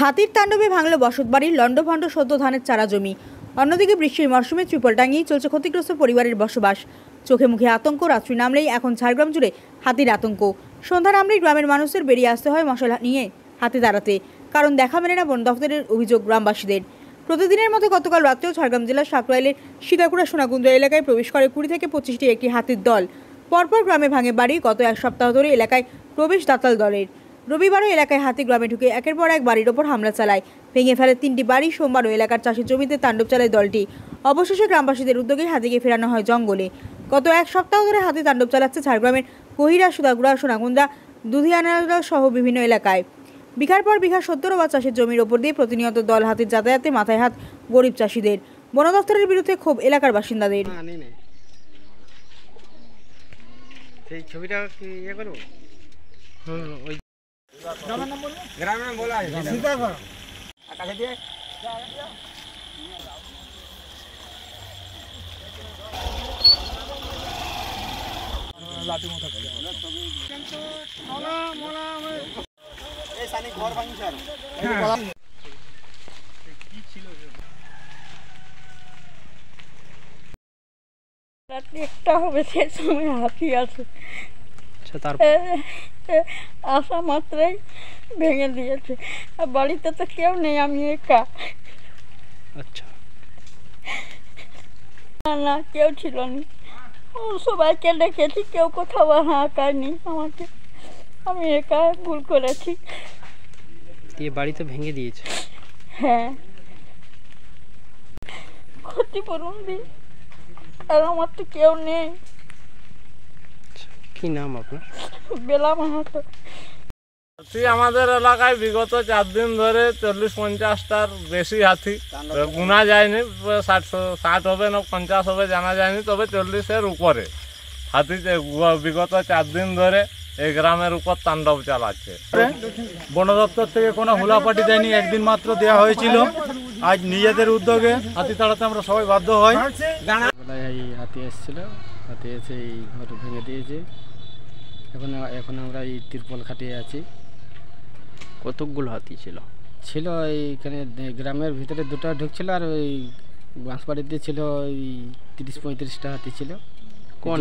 হাতির তাণ্ডবে ভাঙল বসতবাড়ির লন্ডভন্ড সদ্য ধানের চারা জমি। অন্যদিকে বৃষ্টির মরশুমে ত্রিপল টাঙিয়ে চলছে ক্ষতিগ্রস্ত পরিবারের বসবাস। চোখে মুখে আতঙ্ক, রাত্রি নামলেই এখন ঝাড়গ্রাম জুড়ে হাতির আতঙ্ক। সন্ধ্যা নামলেই গ্রামের মানুষদের বেরিয়ে আসতে হয় মশাল নিয়ে হাতি তাড়াতে, কারণ দেখা মেলে না বন দফতরের অভিযোগ গ্রামবাসীদের। প্রতিদিনের মতো গতকাল রাত্রেও ঝাড়গ্রাম জেলার সাকরাইলের সীতাকুড়া সোনাকুন্দ এলাকায় প্রবেশ করে 20 থেকে 25টি একটি হাতির দল। পরপর গ্রামে ভাঙে বাড়ি। গত এক সপ্তাহ ধরে এলাকায় প্রবেশ দাতাল দলের। রবিবারও এলাকায় হাতি গ্রামে ঢুকে একের পর এক বাড়ির ওপর হামলা চালায়, ভেঙে ফেলে 3টি বাড়ি। সোমবারও এলাকার চাষের জমিতে তাণ্ডব চালায় দলটি। অবশেষে গ্রামবাসীদের উদ্যোগে হাতিকে ফেরানো হয় জঙ্গলে। গত এক সপ্তাহ ধরে হাতি তাণ্ডব চালাচ্ছে ঝাড়গ্রামের গহিরা, সুদাগুড়া, সোনাকুন্দা, দুধিয়ানালা সহ বিভিন্ন এলাকায়। বিঘার পর বিঘা 70 বা চাষের জমির ওপর দিয়ে প্রতিনিয়ত দল হাতির যাতায়াতে মাথায় হাত গরিব চাষিদের। বন দফতরের বিরুদ্ধে ক্ষোভ এলাকার বাসিন্দাদের। সেই ছবিটা কি ইয়ে করব? ওই গ্রামের নাম বলবো, গ্রামের নাম বলা আছে সীতাকুড়া কাছে দিয়ে লাঠি মতো করে কিন্তু মোলা মোলা এই সানি ঘর ভাঙি স্যার কি ছিল রাত্রি একটা হবে, সেই সময় হাতি আছে। আসা মাত্রই ভেঙে দিয়েছে। আর বাড়িতে তো কেউ নেই, আমি একা। আচ্ছা, না কেউ ছিল না, সবাইকে ডেকেছি, কেউ কোথাও হাঁকায়নি আমাকে। আমি একা ভুল করেছি। দিয়ে বাড়ি তো ভেঙে দিয়েছে। হ্যাঁ, ক্ষতিপূরণ দিই, আর আমার তো কেউ নেই। কি নাম আপনার? বেলা মাহাতো। আমাদের এলাকায় বিগত 4 দিন ধরে 40-50টার বেশি হাতি, গুনা যায়নি, 60 হবে না 50 হবে জানা যায়নি, তবে 40-এর উপরে হাতি বিগত 4 দিন ধরে এই গ্রামের উপর তাণ্ডব চালাচ্ছে। বন দপ্তর থেকে কোনো হুলাপাটি দেয়নি, একদিন মাত্র দেওয়া হয়েছিল। আজ নিজেদের উদ্যোগে হাতি তাড়াতে আমরা সবাই বাধ্য হই। এই হাতি এসেছিল, হাতি এসে এই ঘর ভেঙে দিয়েছে। এখন আমরা এই তিরপল খাটিয়ে আছি। কতগুলো হাতি ছিল এইখানে গ্রামের ভিতরে? 2টা ঢুকছিল, আর ওই বাঁশবাড়িতে ছিল ওই 30-35টা হাতি ছিল। কোন